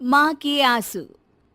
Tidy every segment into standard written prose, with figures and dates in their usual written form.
माँ के आंसू।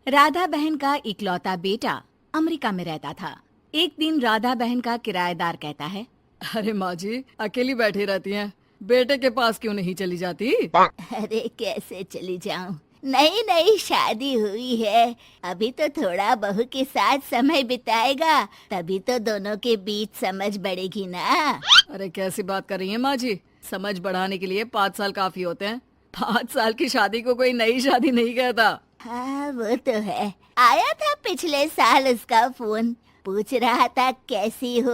राधा बहन का इकलौता बेटा अमेरिका में रहता था। एक दिन राधा बहन का किराएदार कहता है, अरे माँ जी अकेली बैठी रहती हैं, बेटे के पास क्यों नहीं चली जाती? अरे कैसे चली जाऊं, नई नई शादी हुई है। अभी तो थोड़ा बहू के साथ समय बिताएगा, तभी तो दोनों के बीच समझ बढ़ेगी ना। अरे कैसी बात कर रही हैं माँ जी, समझ बढ़ाने के लिए 5 साल काफी होते हैं। 5 साल की शादी को कोई नई शादी नहीं कहता। हाँ वो तो है। आया था पिछले साल उसका फोन, पूछ रहा था कैसी हो,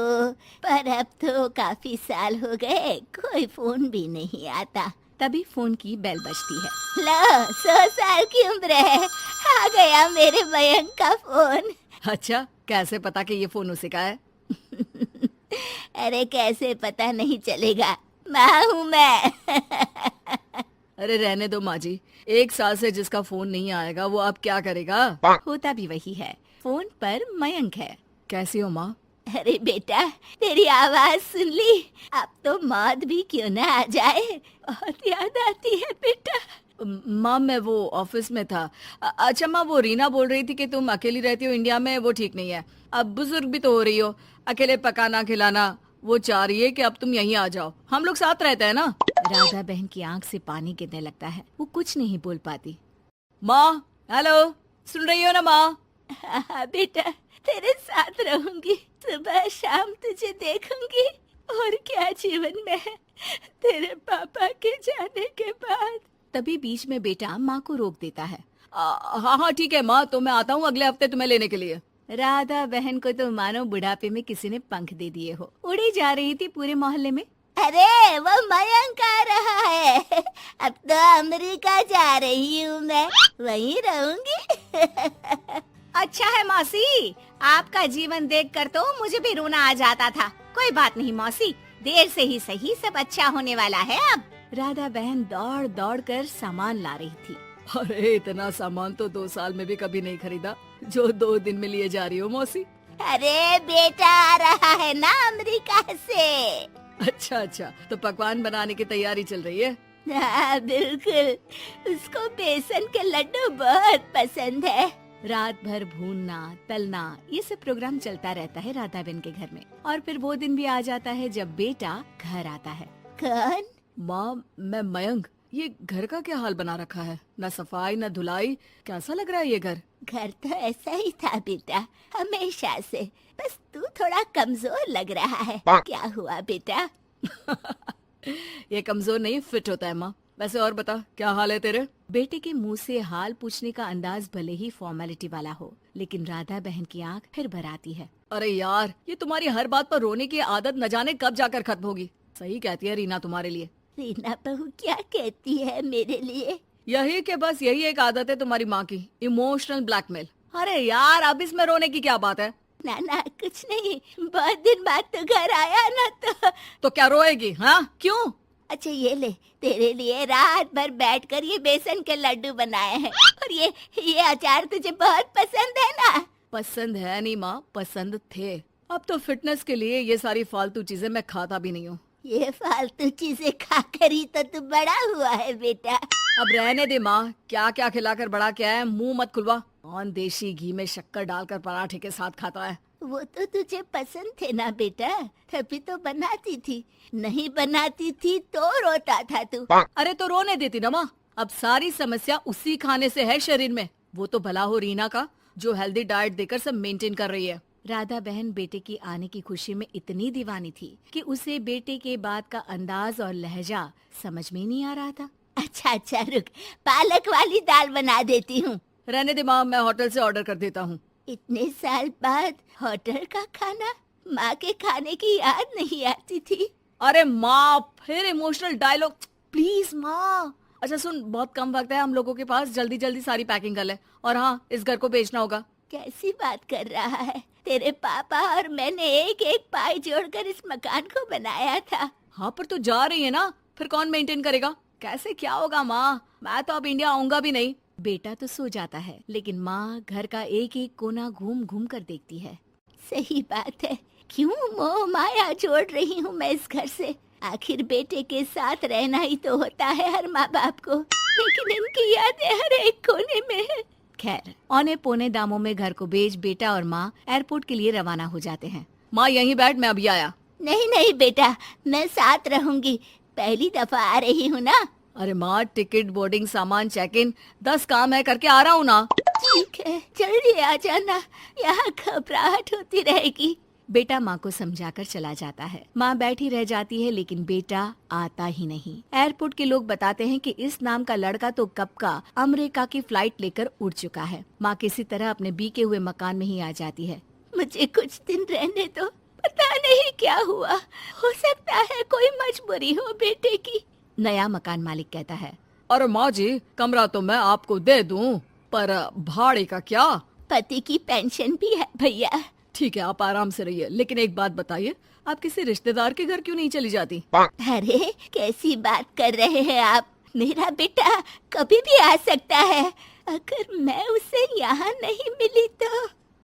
पर अब तो काफी साल हो गए, कोई फोन भी नहीं आता। तभी फोन की बेल बजती है। लो 100 साल की उम्र है, आ गया मेरे मयंक का फोन। अच्छा कैसे पता कि ये फोन उसी का है? अरे कैसे पता नहीं चलेगा, माँ हूँ मैं। अरे रहने दो माँ जी, 1 साल से जिसका फोन नहीं आएगा वो अब क्या करेगा? होता भी वही है, फोन पर मयंक है। कैसी हो माँ? अरे बेटा तेरी आवाज सुन ली, अब तो मौत भी क्यों ना आ जाए, बहुत याद आती है बेटा। माँ मैं वो ऑफिस में था। अच्छा माँ, वो रीना बोल रही थी कि तुम अकेली रहती हो इंडिया में, वो ठीक नहीं है। अब बुजुर्ग भी तो हो रही हो, अकेले पकाना खिलाना, वो चाह रही है कि अब तुम यहीं आ जाओ, हम लोग साथ रहते हैं ना। राधा बहन की आंख से पानी गिरने लगता है, वो कुछ नहीं बोल पाती। माँ हेलो, सुन रही हो ना माँ? हाँ बेटा तेरे साथ रहूंगी, सुबह शाम तुझे देखूंगी, और क्या जीवन में है तेरे पापा के जाने के बाद। तभी बीच में बेटा माँ को रोक देता है। हाँ हाँ ठीक है माँ, तो मैं आता हूँ अगले हफ्ते तुम्हें लेने के लिए। राधा बहन को तो मानो बुढ़ापे में किसी ने पंख दे दिए हो, उड़ी जा रही थी पूरे मोहल्ले में। अरे वो मयंक आ रहा है, अब तो अमेरिका जा रही हूँ मैं, वहीं रहूंगी। अच्छा है मौसी, आपका जीवन देखकर तो मुझे भी रोना आ जाता था। कोई बात नहीं मौसी, देर से ही सही सब अच्छा होने वाला है अब। राधा बहन दौड़ दौड़ कर सामान ला रही थी। अरे इतना सामान तो 2 साल में भी कभी नहीं खरीदा जो 2 दिन में लिए जा रही हो मौसी। अरे बेटा आ रहा है ना अमेरिका से। अच्छा अच्छा, तो पकवान बनाने की तैयारी चल रही है? हाँ बिल्कुल, उसको बेसन के लड्डू बहुत पसंद है। रात भर भूनना तलना ये सब प्रोग्राम चलता रहता है राधा बहन के घर में। और फिर वो दिन भी आ जाता है जब बेटा घर आता है। कौन? माँ मैं मयंक, ये घर का क्या हाल बना रखा है, न सफाई न धुलाई, कैसा लग रहा है ये घर? घर तो ऐसा ही था बेटा, हमेशा से, बस तू थोड़ा कमजोर लग रहा है। क्या हुआ बेटा? ये कमजोर नहीं फिट होता है माँ। वैसे और बता क्या हाल है तेरे? बेटे के मुंह से हाल पूछने का अंदाज भले ही फॉर्मेलिटी वाला हो, लेकिन राधा बहन की आंख फिर भर आती है। अरे यार, ये तुम्हारी हर बात पर रोने की आदत न जाने कब जाकर खत्म होगी। सही कहती है रीना तुम्हारे लिए। रीना बहू क्या कहती है मेरे लिए? यही के बस यही एक आदत है तुम्हारी माँ की, इमोशनल ब्लैकमेल। अरे यार अब इसमें रोने की क्या बात है? ना ना कुछ नहीं, बहुत दिन बाद तो घर आया ना तो क्या रोएगी? हाँ क्यों? अच्छा ये ले, तेरे लिए रात भर बैठकर ये बेसन के लड्डू बनाए हैं, और ये अचार तुझे बहुत पसंद है ना? पसंद है नहीं माँ, पसंद थे। अब तो फिटनेस के लिए ये सारी फालतू चीजें मैं खाता भी नहीं हूँ। ये फालतू चीजें खाकर ही तो तू बड़ा हुआ है बेटा। अब रहने दे माँ, क्या क्या खिलाकर बड़ा किया है, मुंह मत खुलवा। कौन देशी घी में शक्कर डालकर पराठे के साथ खाता है? वो तो तुझे पसंद थे ना बेटा, तभी तो बनाती थी, नहीं बनाती थी तो रोता था तू। अरे तो रोने देती ना माँ, अब सारी समस्या उसी खाने से है शरीर में। वो तो भला हो रीना का, जो हेल्दी डाइट देकर सब मेंटेन कर रही है। राधा बहन बेटे की आने की खुशी में इतनी दीवानी थी कि उसे बेटे के बात का अंदाज और लहजा समझ में नहीं आ रहा था। अच्छा अच्छा रुक, पालक वाली दाल बना देती हूँ। रहने दे माँ, मैं होटल से ऑर्डर कर देता हूँ। इतने साल बाद होटल का खाना, माँ के खाने की याद नहीं आती थी। अरे माँ फिर इमोशनल डायलॉग, प्लीज माँ। अच्छा सुन, बहुत कम वक्त है हम लोगों के पास, जल्दी जल्दी सारी पैकिंग कर ले। और हाँ, इस घर को बेचना होगा। कैसी बात कर रहा है? तेरे पापा और मैंने एक एक पाई जोड़कर इस मकान को बनाया था। हाँ पर तू जा रही है ना, फिर कौन मेंटेन करेगा? कैसे क्या होगा माँ, मैं तो अब इंडिया आऊंगा भी नहीं। बेटा तो सो जाता है, लेकिन माँ घर का एक एक कोना घूम घूम कर देखती है। सही बात है, क्यों मोह माया जोड़ रही हूँ मैं इस घर से? आखिर बेटे के साथ रहना ही तो होता है हर माँ बाप को, लेकिन इनकी यादें हर एक कोने खैर, औने पौने दामों में घर को बेच बेटा और माँ एयरपोर्ट के लिए रवाना हो जाते हैं। माँ यहीं बैठ, मैं अभी आया। नहीं नहीं बेटा, मैं साथ रहूंगी, पहली दफा आ रही हूँ ना। अरे माँ, टिकट, बोर्डिंग, सामान, चेक इन, 10 काम है, करके आ रहा हूँ ना। ठीक है, जल्दी आ जाना, यहाँ घबराहट होती रहेगी। बेटा माँ को समझाकर चला जाता है। माँ बैठी रह जाती है लेकिन बेटा आता ही नहीं। एयरपोर्ट के लोग बताते हैं कि इस नाम का लड़का तो कब का अमेरिका की फ्लाइट लेकर उड़ चुका है। माँ किसी तरह अपने बीके हुए मकान में ही आ जाती है। मुझे कुछ दिन रहने दो, पता नहीं क्या हुआ, हो सकता है कोई मजबूरी हो बेटे की। नया मकान मालिक कहता है। अरे माँ जी, कमरा तो मैं आपको दे दूँ, पर भाड़े का क्या? पति की पेंशन भी है भैया। ठीक है, आप आराम से रहिए, लेकिन एक बात बताइए, आप किसी रिश्तेदार के घर क्यों नहीं चली जाती? अरे कैसी बात कर रहे हैं आप, मेरा बेटा कभी भी आ सकता है। अगर मैं उसे यहाँ नहीं मिली